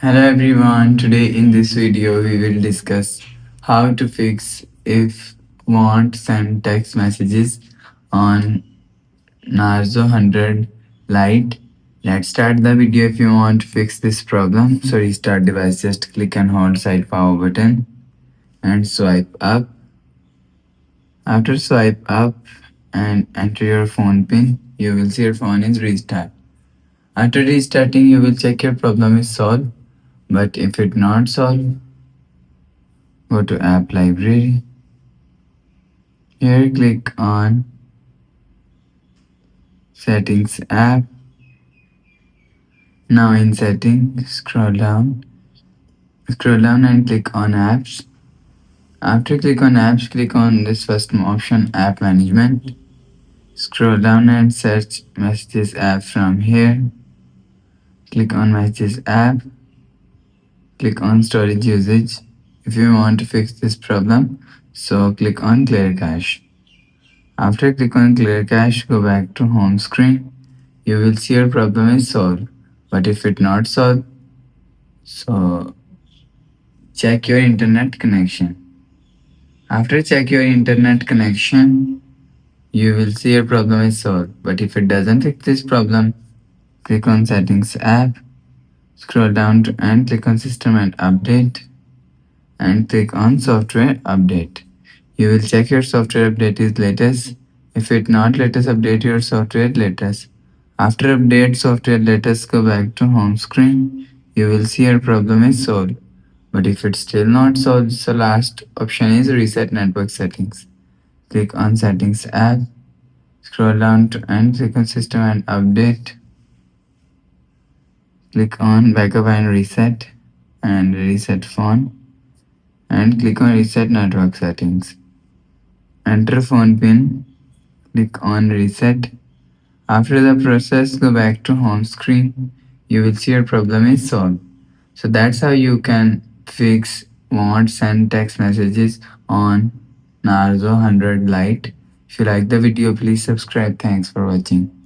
Hello everyone, today in this video we will discuss how to fix if won't send text messages on Narzo 100 Lite. Let's start the video. If you want to fix this problem, so restart device, just click and hold side power button and swipe up. After swipe up and enter your phone pin, you will see your phone is restart. After restarting, you will check your problem is solved. But if it not solved, go to app library. Here click on settings app. Now in settings, scroll down and click on apps. After click on apps, click on this first option, app management. Scroll down and search messages app from here. Click on messages app. Click on storage usage. If you want to fix this problem, so click on clear cache. After click on clear cache, go back to home screen. You will see your problem is solved. But if it not solved, so check your internet connection. After check your internet connection, you will see your problem is solved. But if it doesn't fix this problem, click on settings app, scroll down to and click on system and update and click on software update. You will check your software update is latest. If it not latest, update your software latest. After update software latest, go back to home screen. You will see your problem is solved. But if it's still not solved, so last option is reset network settings. Click on settings app, scroll down to and click on system and update. Click on backup and reset phone and click on reset network settings. Enter phone pin, click on reset. After the process, go back to home screen. You will see your problem is solved. So that's how you can fix won't send text messages on Narzo 100 Lite. If you like the video, please subscribe. Thanks for watching.